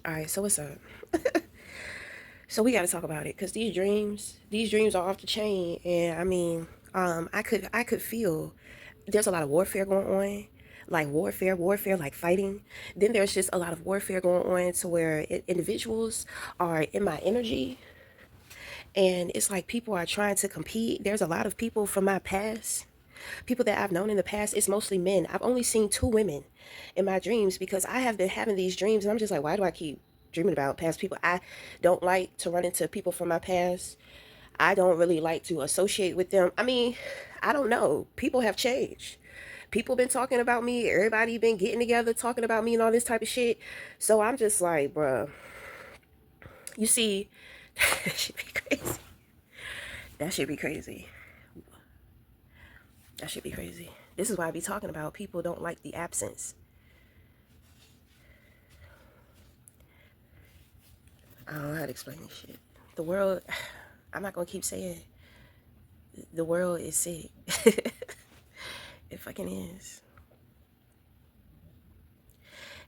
All right, so what's up? So we got to talk about it because these dreams are off the chain, and I mean, I could feel there's a lot of warfare going on, like warfare, like fighting. Then there's just a lot of warfare going on to where individuals are in my energy, and it's like people are trying to compete. There's a lot of people from my past, people that I've known in the past. It's mostly men. I've only seen two women in my dreams because I have been having these dreams, and I'm just like, why do I keep dreaming about past people? I don't like to run into people from my past. I don't really like to associate with them. I mean, I don't know. People have changed. People been talking about me. Everybody been getting together talking about me and all this type of shit. So I'm just like, bruh, you see, that should be crazy. That should be crazy. That should be crazy. This is why I be talking about people don't like the absence. I don't know how to explain this shit. The world, I'm not gonna keep saying the world is sick. It fucking is.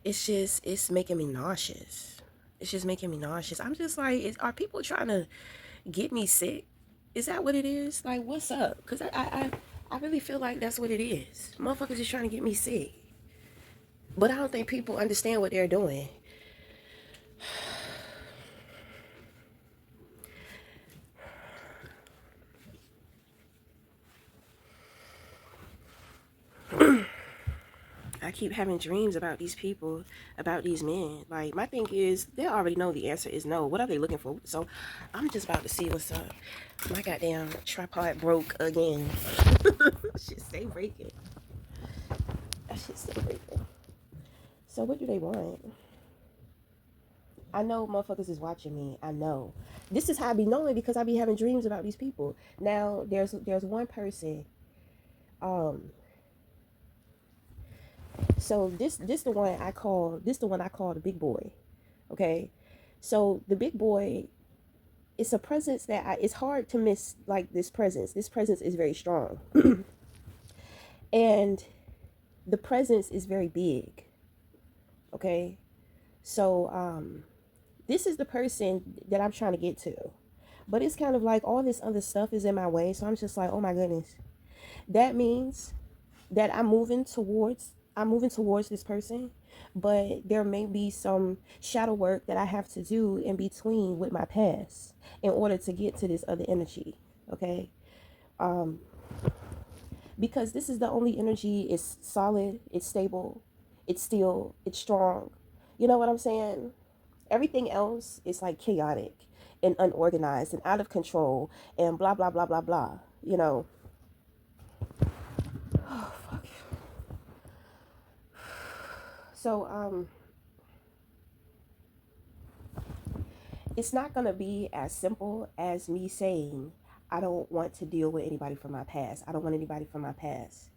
It's making me nauseous. It's just making me nauseous. I'm just like, are people trying to get me sick? Is that what it is? Like, what's up? Because I really feel like that's what it is. Motherfuckers is trying to get me sick. But I don't think people understand what they're doing. I keep having dreams about these people, about these men. Like, my thing is, they already know the answer is no. What are they looking for? So, I'm just about to see what's up. My goddamn tripod broke again. Shit stay breaking. That shit stay breaking. So, what do they want? I know motherfuckers is watching me. I know. This is how I be knowing because I be having dreams about these people. Now, there's one person. Um, so this the one I call the big boy. Okay, so the big boy, it's a presence that it's hard to miss. Like this presence is very strong, and the presence is very big. Okay, so this is the person that I'm trying to get to, but it's kind of like all this other stuff is in my way. So I'm just like, oh my goodness, that means that I'm moving towards this person, but there may be some shadow work that I have to do in between with my past in order to get to this other energy. Okay, um, because this is the only energy. It's solid, it's stable, it's still, it's strong. You know what I'm saying? Everything else is like chaotic and unorganized and out of control and blah blah blah blah blah. You know. Oh fuck. So it's not going to be as simple as me saying, I don't want to deal with anybody from my past. I don't want anybody from my past.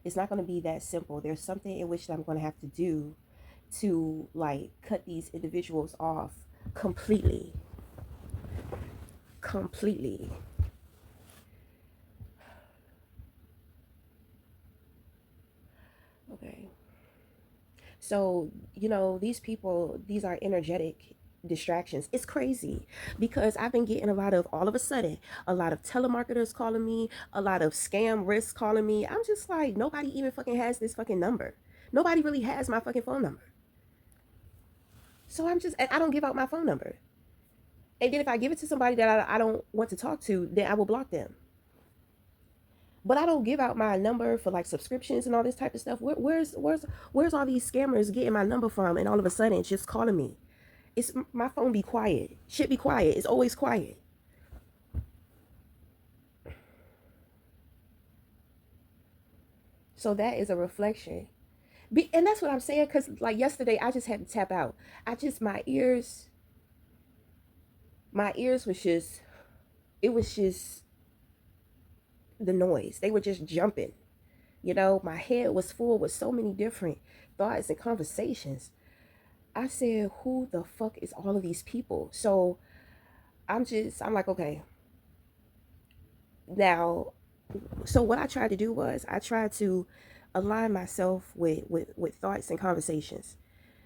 It's not going to be that simple. There's something in which I'm going to have to do to like cut these individuals off completely. Completely. Okay. So, these people, these are energetic distractions. It's crazy because I've been getting a lot of, all of a sudden, a lot of telemarketers calling me, a lot of scam risks calling me. I'm just like, nobody even fucking has this fucking number. Nobody really has my fucking phone number. So and I don't give out my phone number. And then if I give it to somebody that I don't want to talk to, then I will block them. But I don't give out my number for like subscriptions and all this type of stuff. Where's all these scammers getting my number from? And all of a sudden, it's just calling me. It's my phone be quiet. Should be quiet. It's always quiet. So that is a reflection. And that's what I'm saying. Cause like yesterday, I just had to tap out. My ears was just, it was just the noise. They were just jumping. My head was full with so many different thoughts and conversations. I said, who the fuck is all of these people? So I'm like, okay, now, so what I tried to do was I tried to align myself with thoughts and conversations.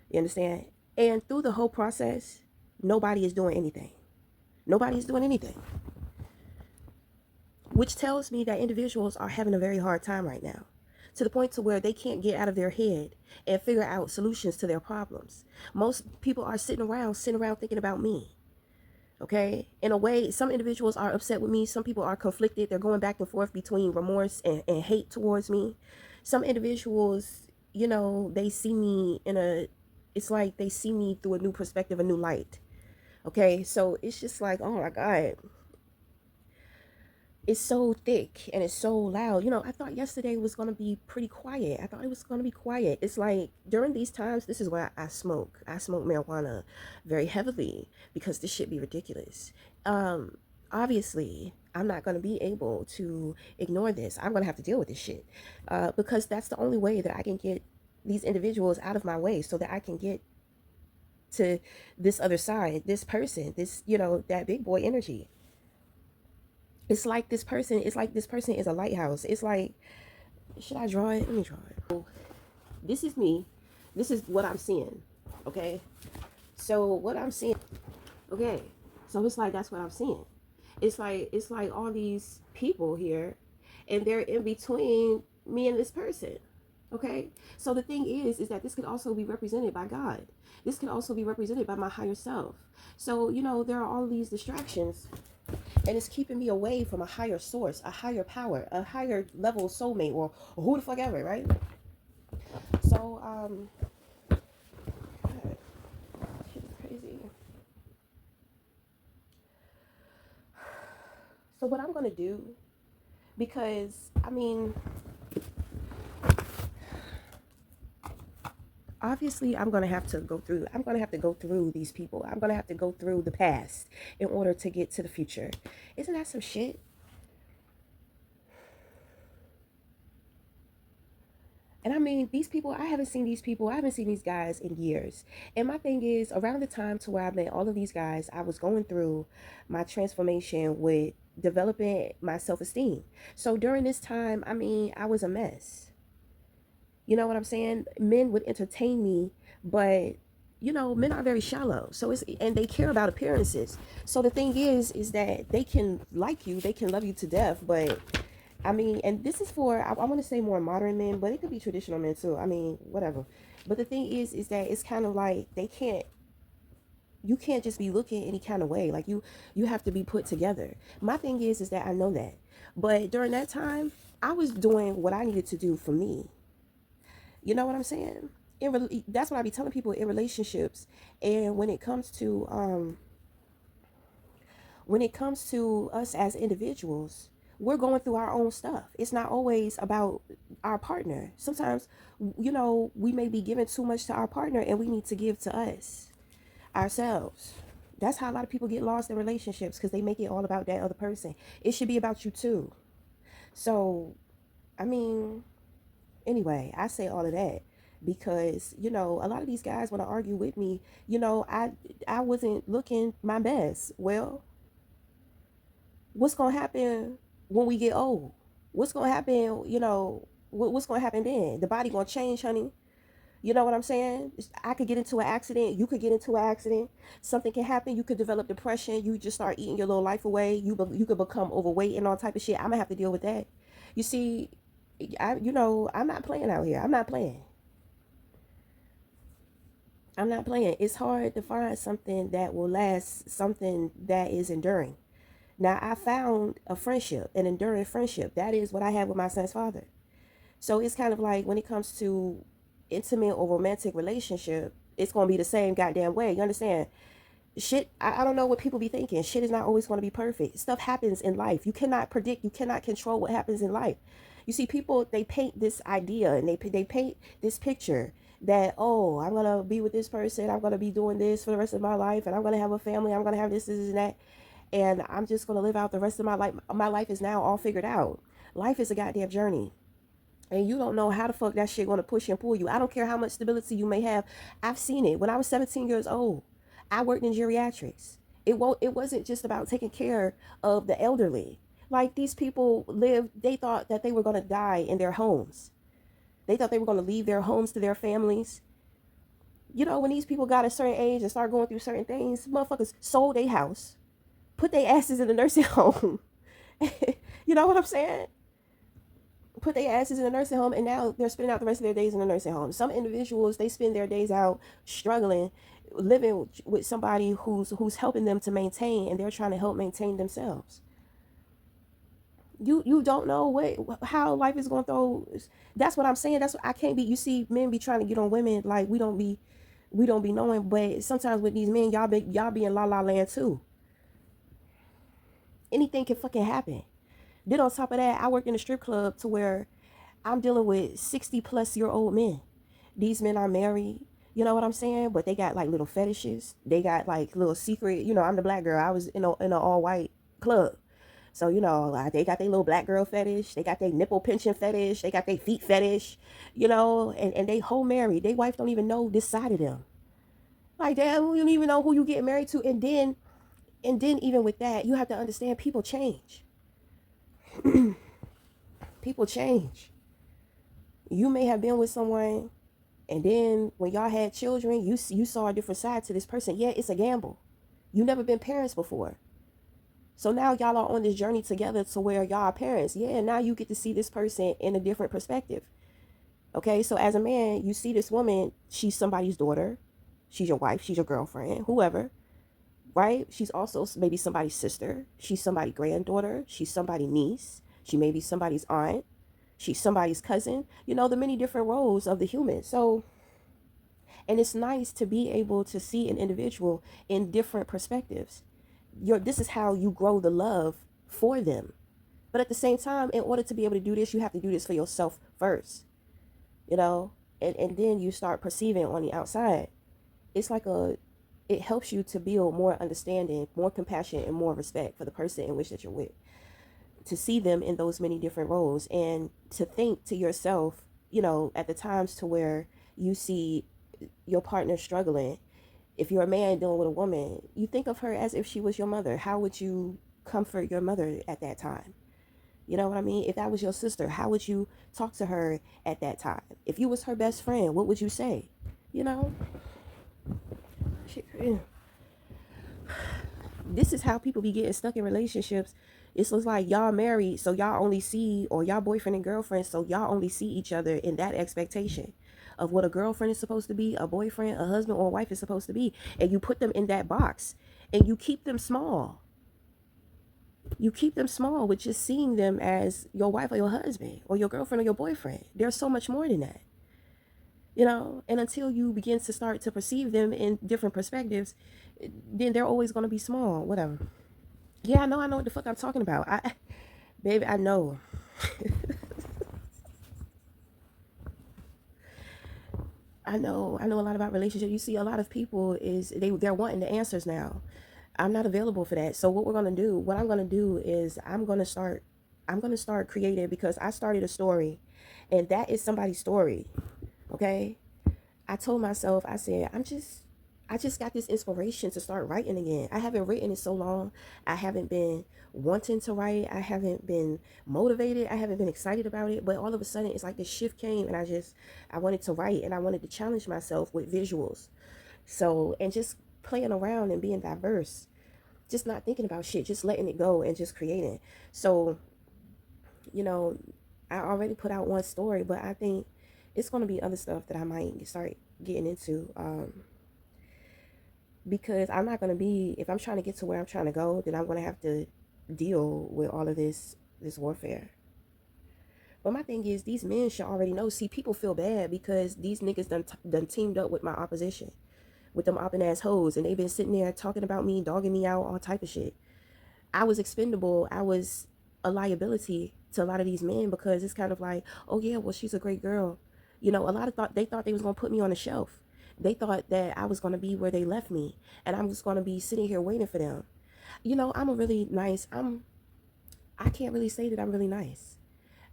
You understand? And through the whole process, nobody is doing anything. Nobody is doing anything. Which tells me that individuals are having a very hard time right now, to the point to where they can't get out of their head and figure out solutions to their problems. Most people are sitting around thinking about me. Okay, in a way, some individuals are upset with me, some people are conflicted, they're going back and forth between remorse and hate towards me. Some individuals, they see me it's like they see me through a new perspective, a new light. Okay, so it's just like, oh my God, it's so thick and it's so loud. I thought yesterday was going to be pretty quiet. I thought it was going to be quiet. It's like during these times, this is why I smoke. I smoke marijuana very heavily because this shit be ridiculous. Obviously, I'm not going to be able to ignore this. I'm going to have to deal with this shit because that's the only way that I can get these individuals out of my way so that I can get to this other side, this person, that big boy energy. It's like this person is a lighthouse. It's like, should I draw it? Let me draw it. This is me. This is what I'm seeing. Okay. So what I'm seeing. Okay. So it's like that's what I'm seeing. It's like all these people here, and they're in between me and this person. Okay. So the thing is that this could also be represented by God. This can also be represented by my higher self. So there are all these distractions, and it's keeping me away from a higher source, a higher power, a higher level soulmate, or who the fuck ever, right? So God, shit is crazy. So what I'm gonna do, because obviously I'm gonna have to go through these people. I'm gonna have to go through the past in order to get to the future. Isn't that some shit? And these people, I haven't seen these people, I haven't seen these guys in years. And my thing is, around the time to where I met all of these guys, I was going through my transformation with developing my self esteem. So during this time, I was a mess. You know what I'm saying? Men would entertain me, but men are very shallow. And they care about appearances. So the thing is that they can like you, they can love you to death, but and this is for, I want to say more modern men, but it could be traditional men too. Whatever. But the thing is that it's kind of like you can't just be looking any kind of way. Like you have to be put together. My thing is that I know that. But during that time, I was doing what I needed to do for me. You know what I'm saying? That's what I be telling people in relationships. And when it comes to us as individuals, we're going through our own stuff. It's not always about our partner. Sometimes, we may be giving too much to our partner and we need to give to ourselves. That's how a lot of people get lost in relationships, because they make it all about that other person. It should be about you too. So, I mean, anyway, I say all of that because a lot of these guys want to argue with me. I wasn't looking my best. Well, what's going to happen when we get old? What's going to happen, what's going to happen then? The body going to change, honey. You know what I'm saying? I could get into an accident. You could get into an accident. Something can happen. You could develop depression. You just start eating your little life away. You could become overweight and all type of shit. I'm gonna have to deal with that. You see, I'm not playing out here. I'm not playing. I'm not playing. It's hard to find something that will last, something that is enduring. Now, I found a friendship, an enduring friendship. That is what I had with my son's father. So it's kind of like when it comes to intimate or romantic relationship, it's going to be the same goddamn way. You understand? Shit, I don't know what people be thinking. Shit is not always going to be perfect. Stuff happens in life. You cannot predict, you cannot control what happens in life. You see, people, they paint this idea and they paint this picture that, oh, I'm going to be with this person. I'm going to be doing this for the rest of my life, and I'm going to have a family. I'm going to have this, and that. And I'm just going to live out the rest of my life. My life is now all figured out. Life is a goddamn journey. And you don't know how the fuck that shit gonna push and pull you. I don't care how much stability you may have. I've seen it. When I was 17 years old, I worked in geriatrics. It wasn't just about taking care of the elderly. Like, these people they thought that they were gonna die in their homes. They thought they were gonna leave their homes to their families You know, when these people got a certain age and start going through certain things, motherfuckers sold their house, put their asses in the nursing home. You know what I'm saying? Put their asses in a nursing home, and now they're spending out the rest of their days in a nursing home. Some individuals, they spend their days out struggling, living with somebody who's helping them to maintain, and they're trying to help maintain themselves. You don't know what how life is going to throw. That's what I'm saying. That's what I can't be. You see, men be trying to get on women like we don't be knowing. But sometimes with these men, y'all be in la la land too. Anything can fucking happen. Then on top of that, I work in a strip club to where I'm dealing with 60-plus-year-old men. These men are married, you know what I'm saying? But they got like little fetishes. They got like little secret, I'm the black girl. I was in a all white club. So, like they got their little black girl fetish. They got their nipple pinching fetish. They got their feet fetish, and they whole married. They wife don't even know this side of them. Like, damn, you don't even know who you get married to. And then even with that, you have to understand people change. People change. You may have been with someone, and then when y'all had children, you saw a different side to this person. Yeah, it's a gamble. You never been parents before. So now y'all are on this journey together to where y'all are parents. Yeah, now you get to see this person in a different perspective. Okay, so as a man, you see this woman, she's somebody's daughter. She's your wife, she's your girlfriend, whoever, right? She's also maybe somebody's sister. She's somebody's granddaughter. She's somebody's niece. She may be somebody's aunt. She's somebody's cousin. The many different roles of the human. So, and it's nice to be able to see an individual in different perspectives. This is how you grow the love for them. But at the same time, in order to be able to do this, you have to do this for yourself first, you know, and then you start perceiving on the outside. It's like it helps you to build more understanding, more compassion, and more respect for the person in which that you're with. To see them in those many different roles, and to think to yourself, at the times to where you see your partner struggling. If you're a man dealing with a woman, you think of her as if she was your mother. How would you comfort your mother at that time? You know what I mean? If that was your sister, how would you talk to her at that time? If you was her best friend, what would you say? You know? This is how people be getting stuck in relationships. It's looks like y'all married, so y'all only see, or y'all boyfriend and girlfriend, so y'all only see each other in that expectation of what a girlfriend is supposed to be, a boyfriend, a husband, or a wife is supposed to be. And you put them in that box, and you keep them small. You keep them small with just seeing them as your wife or your husband or your girlfriend or your boyfriend. There's so much more than that. And until you begin to start to perceive them in different perspectives, then they're always going to be small. Whatever. Yeah, I know what the fuck I'm talking about. Baby, I know. I know a lot about relationships. You see, a lot of people they're wanting the answers now. I'm not available for that. So what I'm gonna do is I'm gonna start creating, because I started a story, and that is somebody's story. Okay, I told myself, I said, I just got this inspiration to start writing again. I haven't written in so long. I haven't been wanting to write. I haven't been motivated. I haven't been excited about it. But all of a sudden, it's like this shift came, and I wanted to write, and I wanted to challenge myself with visuals. So, and just playing around and being diverse, just not thinking about shit, just letting it go and just creating. So, you know, I already put out one story, but I think it's going to be other stuff that I might start getting into. Because I'm not going to be, if I'm trying to get to where I'm trying to go, then I'm going to have to deal with all of this warfare. But my thing is, these men should already know. See, people feel bad because these niggas done teamed up with my opposition, with them opping ass hoes, and they've been sitting there talking about me, dogging me out, all type of shit. I was expendable. I was a liability to a lot of these men, because it's kind of like, oh yeah, well, she's a great girl. A lot of thought they was gonna put me on the shelf. They thought that I was gonna be where they left me, and I'm just gonna be sitting here waiting for them. I'm a really nice. I can't really say that I'm really nice.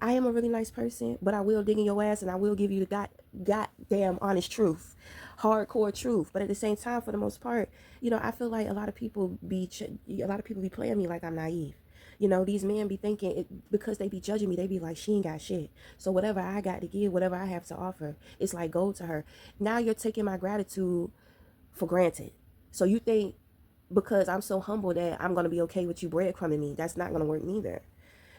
I am a really nice person, but I will dig in your ass, and I will give you the goddamn honest truth, hardcore truth. But at the same time, for the most part, I feel like a lot of people be playing me like I'm naive. You know, these men be thinking it because they be judging me, they be like, she ain't got shit. So whatever I got to give, whatever I have to offer, it's like gold to her. Now you're taking my gratitude for granted. So you think because I'm so humble that I'm gonna be okay with you breadcrumbing me. That's not gonna work neither.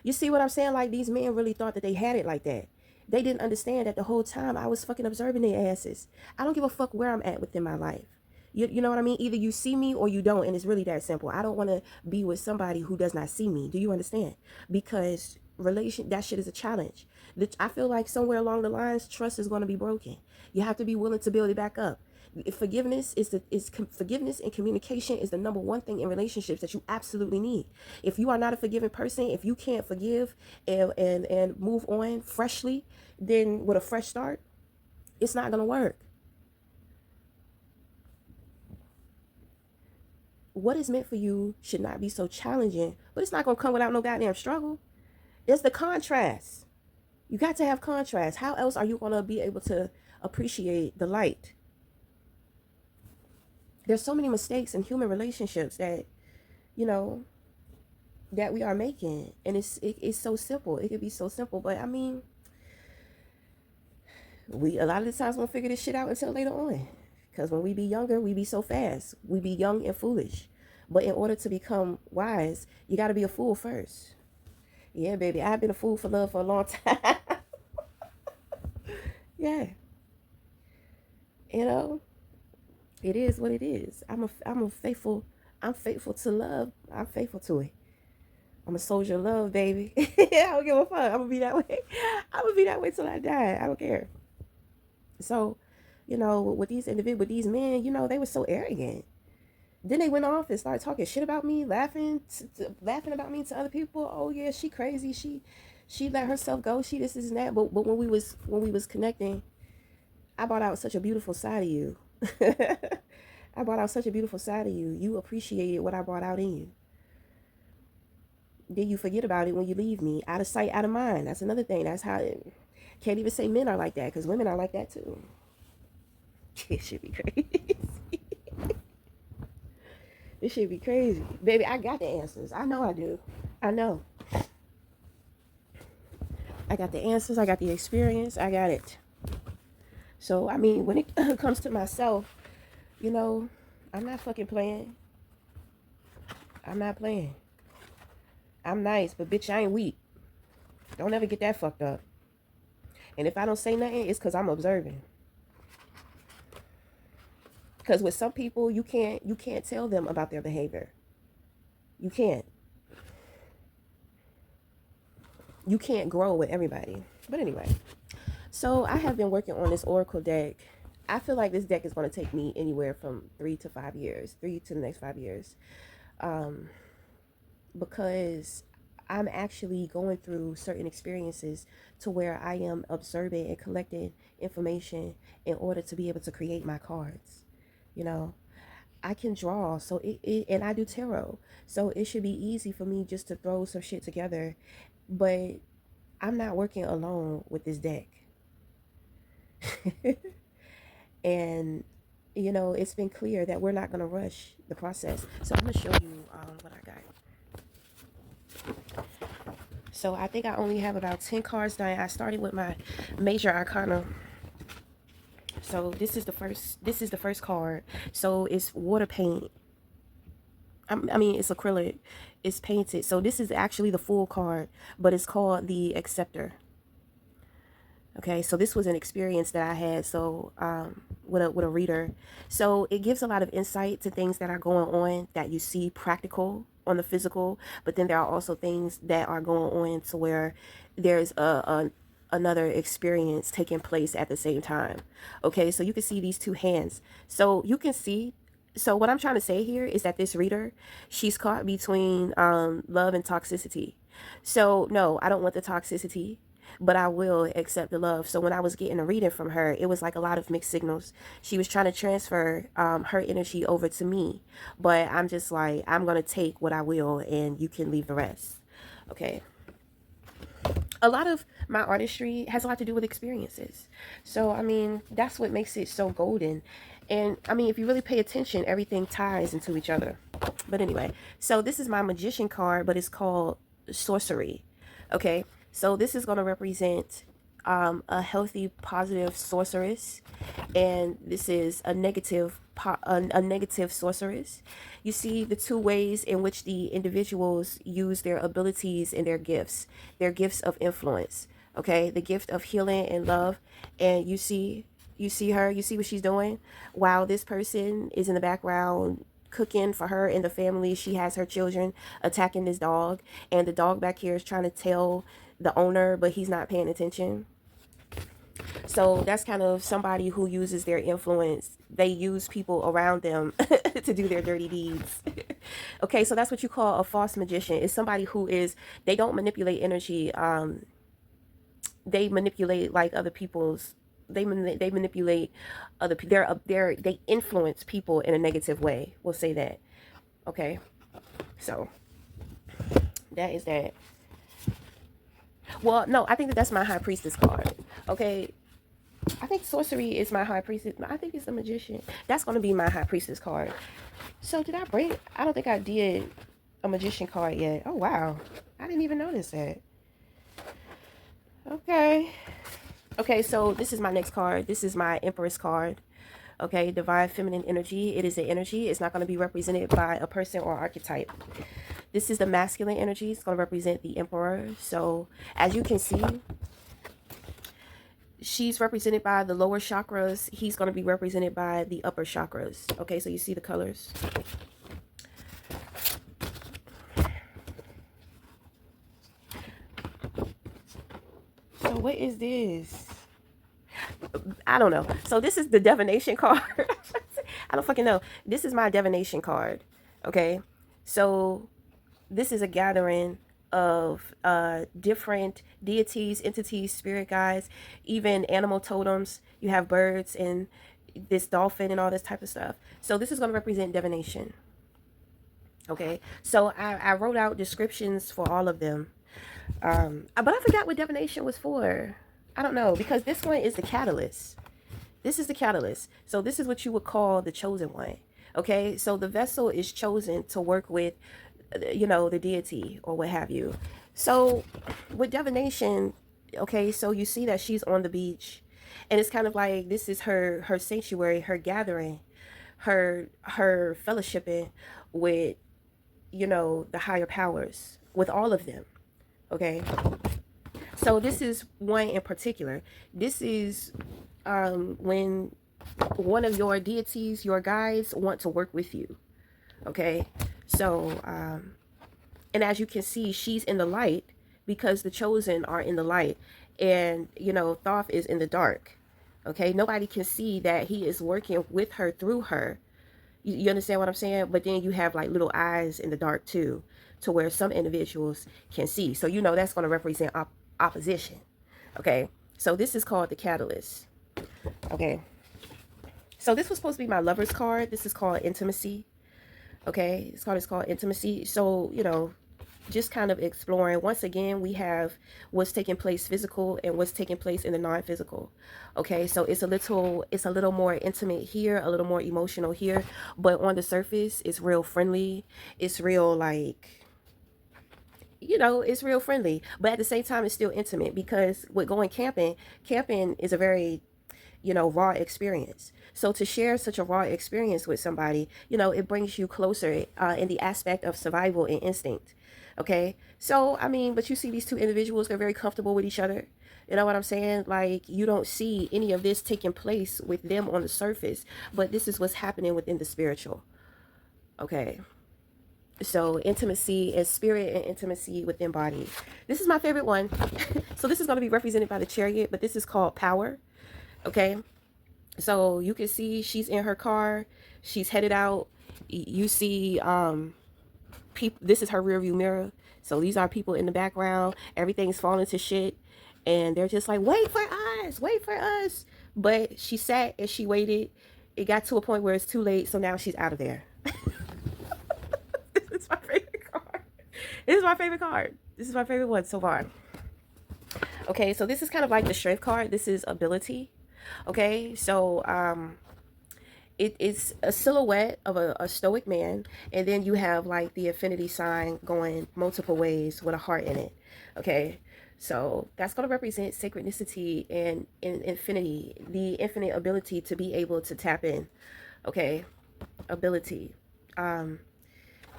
You see what I'm saying? Like these men really thought that they had it like that. They didn't understand that the whole time I was fucking observing their asses. I don't give a fuck where I'm at within my life. You know what I mean? Either you see me or you don't, and it's really that simple. I don't want to be with somebody who does not see me. Do you understand? Because that shit is a challenge. I feel like somewhere along the lines, trust is going to be broken. You have to be willing to build it back up. Forgiveness and communication is the number one thing in relationships that you absolutely need. If you are not a forgiving person, if you can't forgive and move on freshly, then with a fresh start, it's not gonna work. What is meant for you should not be so challenging, but it's not gonna come without no goddamn struggle. It's the contrast. You got to have contrast. How else are you gonna be able to appreciate the light? There's so many mistakes in human relationships that, you know, that we are making, and it's so simple. It could be so simple, but I mean, we a lot of the times won't figure this shit out until later on, because when we be younger, we be so fast. We be young and foolish, but in order to become wise, you got to be a fool first. Yeah, baby, I've been a fool for love for a long time. Yeah, you know, it is what it is. I'm faithful to love. I'm faithful to it. I'm a soldier of love, baby. I don't give a fuck. I'm gonna be that way. I'm gonna be that way till I die. I don't care. So, you know, with these individuals, with these men, you know, they were so arrogant. Then they went off and started talking shit about me, laughing about me to other people. Oh yeah, she crazy. She let herself go. She this and that. But when we was connecting, I brought out such a beautiful side of you. I brought out such a beautiful side of you. You appreciated what I brought out in you. Then you forget about it when you leave me. Out of sight, out of mind. That's another thing. That's how it. Can't even say men are like that, because women are like that too. It should be crazy. It should be crazy. Baby, I got the answers. I know I do. I know. I got the answers. I got the experience. I got it. So, I mean, when it comes to myself, you know, I'm not fucking playing. I'm not playing. I'm nice, but bitch, I ain't weak. Don't ever get that fucked up. And if I don't say nothing, it's because I'm observing. Because with some people, you can't tell them about their behavior. You can't. You can't grow with everybody. But anyway, so I have been working on this Oracle deck. I feel like this deck is going to take me anywhere from 3 to 5 years, 3 to the next 5 years, because I'm actually going through certain experiences to where I am observing and collecting information in order to be able to create my cards. You know, I can draw, so and I do tarot, so it should be easy for me just to throw some shit together. But I'm not working alone with this deck. And you know, it's been clear that we're not going to rush the process. So I'm going to show you what I got. So I think I only have about 10 cards done. I started with my major arcana. So this is the first card. So it's water paint. I mean, it's acrylic. It's painted. So this is actually the full card, but it's called the Acceptor. Okay, so this was an experience that I had, so with a reader. So it gives a lot of insight to things that are going on that you see practical on the physical, but then there are also things that are going on to where there's another experience taking place at the same time. Okay, so you can see these two hands. So you can see. So what I'm trying to say here is that this reader, she's caught between love and toxicity. So no, I don't want the toxicity, but I will accept the love. So when I was getting a reading from her, it was like a lot of mixed signals. She was trying to transfer her energy over to me, but I'm just like, I'm going to take what I will and you can leave the rest. Okay. A lot of my artistry has a lot to do with experiences. So, I mean, that's what makes it so golden. And I mean, if you really pay attention, everything ties into each other. But anyway, so this is my magician card, but it's called sorcery. Okay, so this is going to represent a healthy, positive sorceress, and this is a a negative sorceress. You see the two ways in which the individuals use their abilities and their gifts of influence. Okay, the gift of healing and love, and you see her, you see what she's doing, while this person is in the background cooking for her and the family. She has her children attacking this dog, and the dog back here is trying to tell the owner, but he's not paying attention. So that's kind of somebody who uses their influence. They use people around them to do their dirty deeds. Okay, so that's what you call a false magician. It's somebody who is, they don't manipulate energy. They manipulate like other people's, they manipulate other people. They influence people in a negative way. We'll say that. Okay, so that is that. Well, no, I think that's my high priestess card. Okay, I think sorcery is my high priestess. I think it's a magician. That's going to be my high priestess card. So did I bring? I don't think I did a magician card yet. Oh wow, I didn't even notice that. Okay. Okay, so this is my next card. This is my Empress card. Okay, divine feminine energy. It is an energy. It's not going to be represented by a person or archetype. This is the masculine energy. It's going to represent the Emperor. So as you can see, she's represented by the lower chakras. He's going to be represented by the upper chakras. Okay, so you see the colors. So what is this? I don't know. So this is the divination card. I don't fucking know. This is my divination card. Okay. So this is a gathering of different deities, entities, spirit guides, even animal totems. You have birds and this dolphin and all this type of stuff. So this is going to represent divination. Okay. So I wrote out descriptions for all of them. But I forgot what divination was for. I don't know, because this one is the catalyst. This is the catalyst. So this is what you would call the chosen one. Okay, so the vessel is chosen to work with, you know, the deity or what have you. So with divination, okay, so you see that she's on the beach, and it's kind of like this is her sanctuary, her gathering, her fellowshipping with, you know, the higher powers, with all of them. Okay, so this is one in particular. This is when one of your deities, your guides, want to work with you. Okay, so and as you can see, she's in the light because the chosen are in the light, and you know, Thoth is in the dark. Okay, nobody can see that he is working with her through her. You understand what I'm saying? But then you have like little eyes in the dark too, to where some individuals can see. So you know that's going to represent opposition. Okay, so this is called the catalyst. Okay, so this was supposed to be my lover's card. This is called intimacy. Okay, this card is called intimacy. So you know, just kind of exploring. Once again, we have what's taking place physical and what's taking place in the non-physical. Okay, so it's a little more intimate here, a little more emotional here, but on the surface it's real friendly. It's real, like, you know, it's real friendly, but at the same time it's still intimate, because with going camping is a very, you know, raw experience. So to share such a raw experience with somebody, you know, it brings you closer in the aspect of survival and instinct. Okay, so I mean, but you see these two individuals, they're very comfortable with each other. You know what I'm saying? Like, you don't see any of this taking place with them on the surface, but this is what's happening within the spiritual. Okay, so intimacy and spirit and intimacy within body. This is my favorite one. So this is going to be represented by the Chariot, but this is called power. Okay, so you can see she's in her car, she's headed out. You see people, this is her rear view mirror. So these are people in the background, everything's falling to shit, and they're just like, wait for us, wait for us. But she sat and she waited. It got to a point where it's too late, so now she's out of there. This is my favorite card. This is my favorite card. This is my favorite one so far. Okay, so this is kind of like the strength card. This is ability. Okay, so it's a silhouette of a stoic man, and then you have like the infinity sign going multiple ways with a heart in it. Okay, so that's going to represent synchronicity and infinity, the infinite ability to be able to tap in. Okay, ability. Um,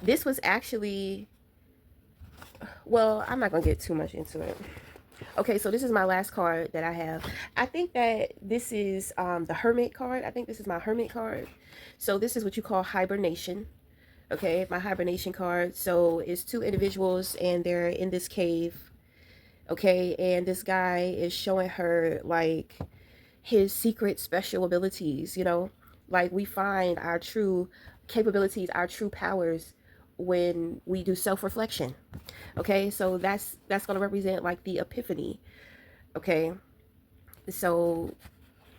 this was actually, well, I'm not going to get too much into it. Okay, so this is my last card that I have. I think that this is the Hermit card. I think this is my Hermit card. So this is what you call hibernation. Okay, my hibernation card. So it's two individuals and they're in this cave. Okay, and this guy is showing her like his secret special abilities, you know? Like we find our true capabilities, our true powers when we do self-reflection. Okay, so that's going to represent like the epiphany. Okay, so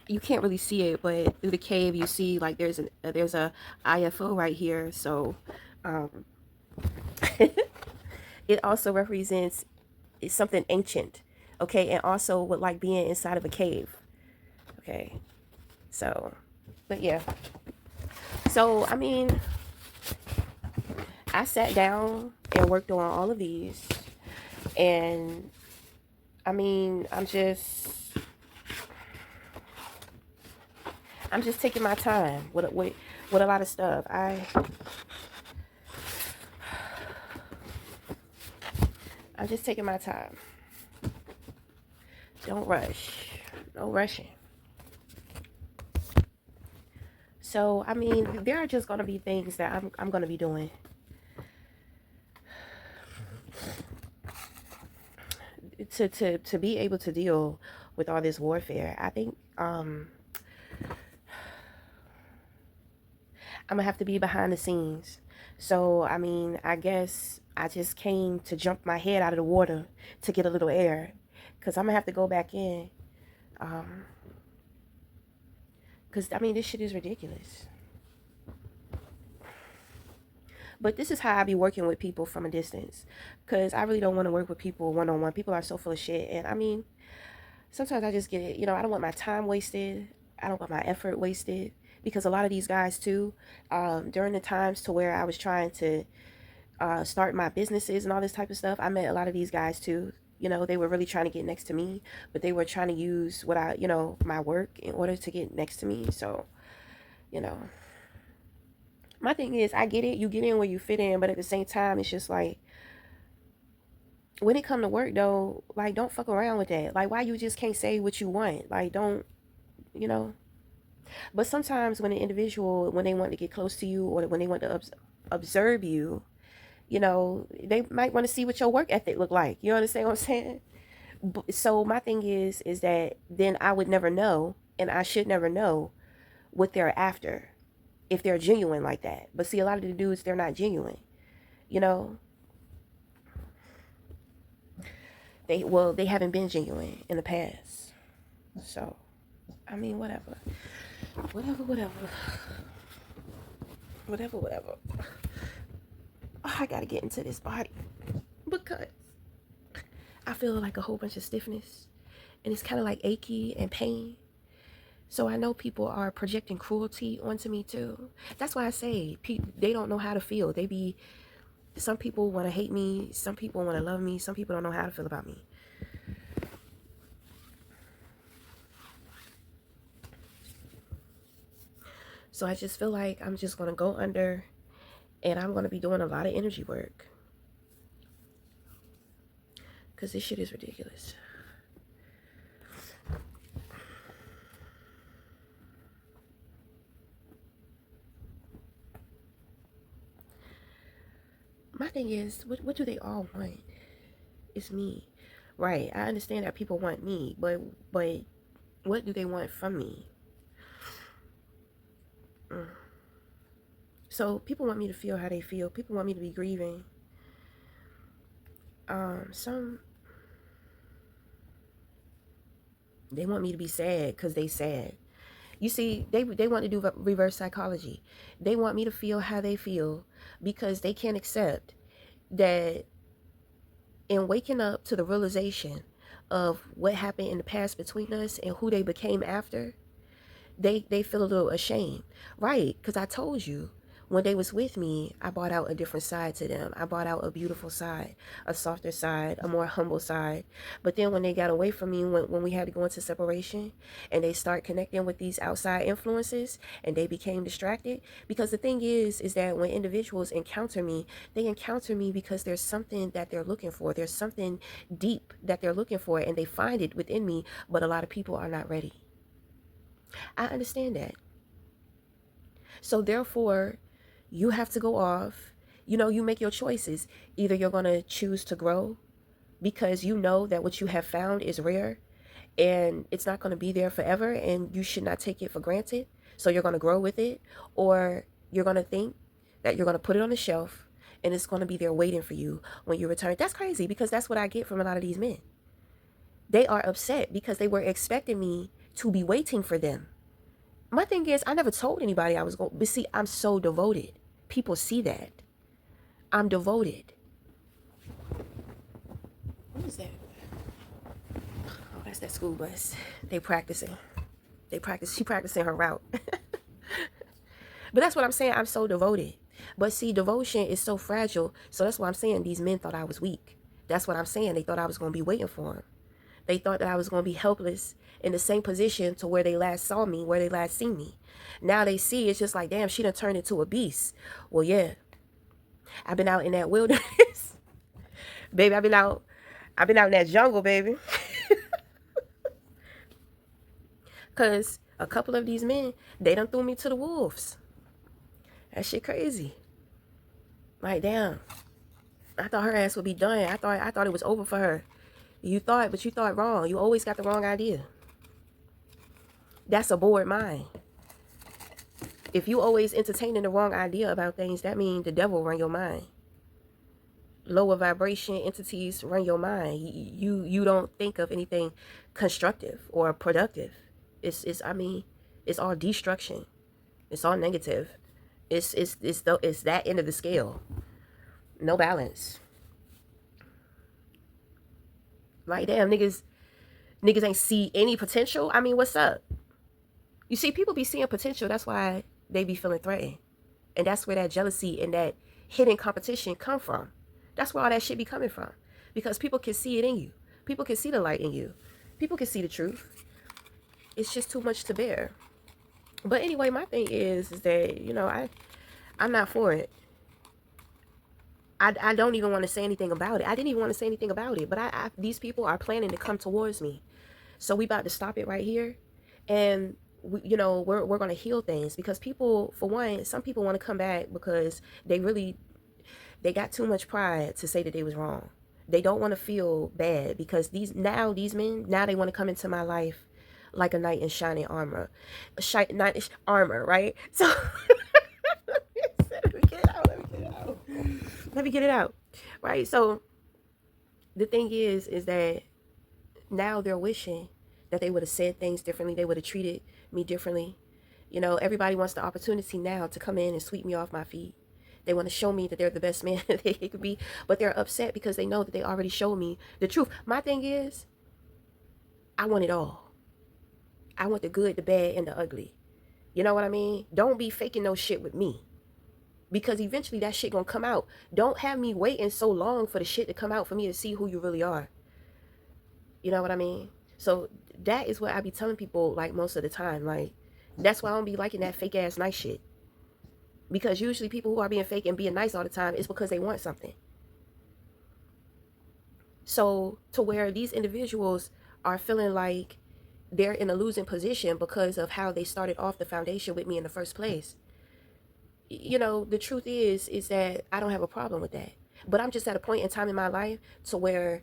you can't really see it, but through the cave you see like there's a IFO right here. So um, it also represents something ancient. Okay, and also with like being inside of a cave. Okay, so but yeah, so I mean, I sat down and worked on all of these, and I mean, I'm just taking my time with a lot of stuff. I'm just taking my time. Don't rush. No rushing. So I mean, there are just gonna be things that I'm gonna be doing to be able to deal with all this warfare. I think I'm gonna have to be behind the scenes. So I mean, I guess I just came to jump my head out of the water to get a little air, cause I'm gonna have to go back in. Um, cause I mean, this shit is ridiculous. But this is how I be working with people from a distance, cause I really don't want to work with people one on one. People are so full of shit, and I mean, sometimes I just get it. You know, I don't want my time wasted. I don't want my effort wasted because a lot of these guys too, during the times to where I was trying to start my businesses and all this type of stuff, I met a lot of these guys too. You know, they were really trying to get next to me, but they were trying to use what I, you know, my work in order to get next to me. So, you know, my thing is, I get it. You get in where you fit in, but at the same time, it's just like when it come to work though, like don't fuck around with that. Like why you just can't say what you want? Like don't, you know. But sometimes when an individual, when they want to get close to you or when they want to observe you, you know, they might want to see what your work ethic look like. You understand what I'm saying? So my thing is that then I would never know, and I should never know what they're after if they're genuine like that. But see, a lot of the dudes, they're not genuine. You know, they haven't been genuine in the past. So, I mean, whatever, whatever. Oh, I gotta get into this body because I feel like a whole bunch of stiffness, and it's kind of like achy and pain. So I know people are projecting cruelty onto me too. That's why I say they don't know how to feel. Some people want to hate me, some people want to love me, some people don't know how to feel about me. So I just feel like I'm just going to go under and I'm going to be doing a lot of energy work. Because this shit is ridiculous. My thing is, what do they all want? It's me. Right, I understand that people want me, but what do they want from me? Mm. So people want me to feel how they feel. People want me to be grieving. Some they want me to be sad because they sad. You see, they want to do reverse psychology. They want me to feel how they feel because they can't accept that in waking up to the realization of what happened in the past between us and who they became after, They feel a little ashamed, right? Because I told you, when they was with me, I brought out a different side to them. I brought out a beautiful side, a softer side, a more humble side. But then when they got away from me, when we had to go into separation, and they start connecting with these outside influences, and they became distracted. Because the thing is that when individuals encounter me, they encounter me because there's something that they're looking for. There's something deep that they're looking for, and they find it within me. But a lot of people are not ready. I understand that. So therefore, you have to go off. You make your choices. Either you're going to choose to grow because you know that what you have found is rare and it's not going to be there forever and you should not take it for granted. So you're going to grow with it, or you're going to think that you're going to put it on the shelf and it's going to be there waiting for you when you return. That's crazy, because that's what I get from a lot of these men. They are upset because they were expecting me to be waiting for them. My thing is, I never told anybody I was going, but see, I'm so devoted. People see that. I'm devoted. What is that? Oh, that's that school bus. They practicing. She practicing her route. But that's what I'm saying. I'm so devoted. But see, devotion is so fragile. So that's why I'm saying these men thought I was weak. That's what I'm saying. They thought I was going to be waiting for them. They thought that I was going to be helpless in the same position to where they last saw me, where they last seen me. Now they see it's just like, damn, she done turned into a beast. Well, yeah. I've been out in that wilderness. Baby, I've been out in that jungle, baby. Because a couple of these men, they done threw me to the wolves. That shit crazy. Like, damn. I thought her ass would be done. I thought it was over for her. But you thought wrong. You always got the wrong idea. That's a bored mind. If you always entertaining the wrong idea about things, that means the devil run your mind. Lower vibration entities run your mind. You don't think of anything constructive or productive. It's all destruction. It's all negative. It's that end of the scale. No balance. Like, damn, niggas ain't see any potential. I mean, what's up? You see, people be seeing potential. That's why they be feeling threatened. And that's where that jealousy and that hidden competition come from. That's where all that shit be coming from. Because people can see it in you. People can see the light in you. People can see the truth. It's just too much to bear. But anyway, my thing is that, I'm not for it. I don't even want to say anything about it. I didn't even want to say anything about it. But these people are planning to come towards me. So we about to stop it right here. And we're going to heal things, because people, for one, some people want to come back because they got too much pride to say that they was wrong. They don't want to feel bad, because these men, they want to come into my life like a knight in shining armor. Knight armor, right? So let me get it out. Right? So the thing is that now they're wishing that they would have said things differently. They would have treated me differently. Everybody wants the opportunity now to come in and sweep me off my feet. They want to show me that they're the best man that they could be, but they're upset because they know that they already showed me the truth. My thing is, I want it all. I want the good, the bad, and the ugly. You know what I mean? Don't be faking no shit with me, because eventually that shit gonna come out. Don't have me waiting so long for the shit to come out for me to see who you really are. You know what I mean? So that is what I be telling people, like, most of the time. Like, that's why I don't be liking that fake ass nice shit. Because usually people who are being fake and being nice all the time is because they want something. So to where these individuals are feeling like they're in a losing position because of how they started off the foundation with me in the first place. The truth is that I don't have a problem with that. But I'm just at a point in time in my life to where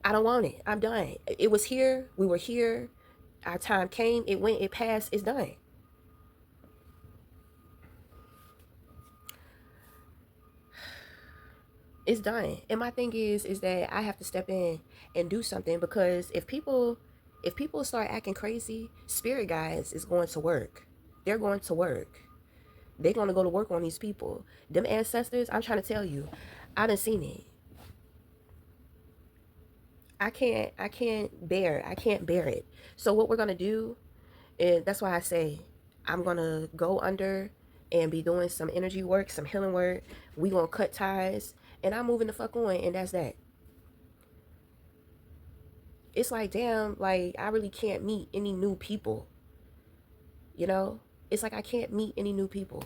I don't want it. I'm done. It was here. We were here. Our time came. It went. It passed. It's done. It's done. And my thing is that I have to step in and do something, because if people start acting crazy, spirit guides is going to work. They're going to work. They're going to go to work on these people. Them ancestors, I'm trying to tell you, I done seen it. I can't bear it. So what we're going to do is, that's why I say, I'm gonna go under and be doing some energy work, some healing work. We gonna cut ties, and I'm moving the fuck on, and that's that. It's like, damn, like I really can't meet any new people, you know? It's like I can't meet any new people.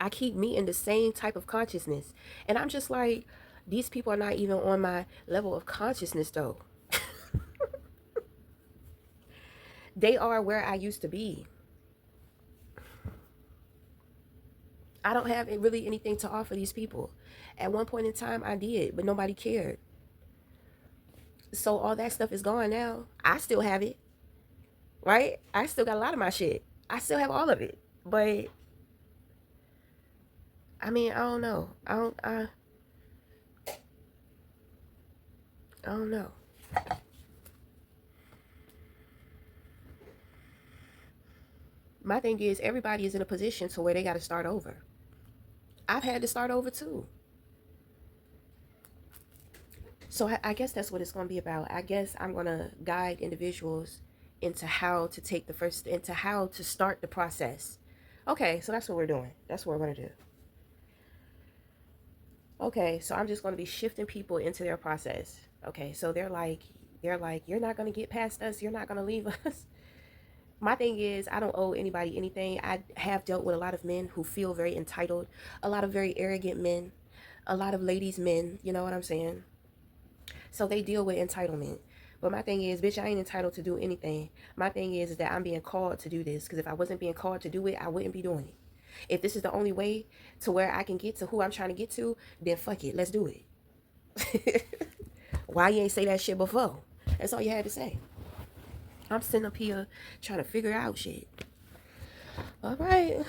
I keep meeting the same type of consciousness. And I'm just like, these people are not even on my level of consciousness though. They are where I used to be. I don't have really anything to offer these people. At one point in time, I did, but nobody cared. So all that stuff is gone now. I still have it, right? I still got a lot of my shit. I still have all of it. But I mean, I don't know. I don't know. My thing is everybody is in a position to where they got to start over. I've had to start over too. So I guess that's what it's going to be about. I guess I'm going to guide individuals into how to take the first, into how to start the process. Okay, so that's what we're doing. That's what we're going to do. Okay, so I'm just going to be shifting people into their process. Okay, so they're like, you're not going to get past us. You're not going to leave us. My thing is, I don't owe anybody anything. I have dealt with a lot of men who feel very entitled, a lot of very arrogant men, a lot of ladies' men. You know what I'm saying? So they deal with entitlement. But my thing is, bitch, I ain't entitled to do anything. My thing is that I'm being called to do this. Because if I wasn't being called to do it, I wouldn't be doing it. If this is the only way to where I can get to who I'm trying to get to, then fuck it. Let's do it. Why you ain't say that shit before? That's all you had to say. I'm sitting up here trying to figure out shit. All right.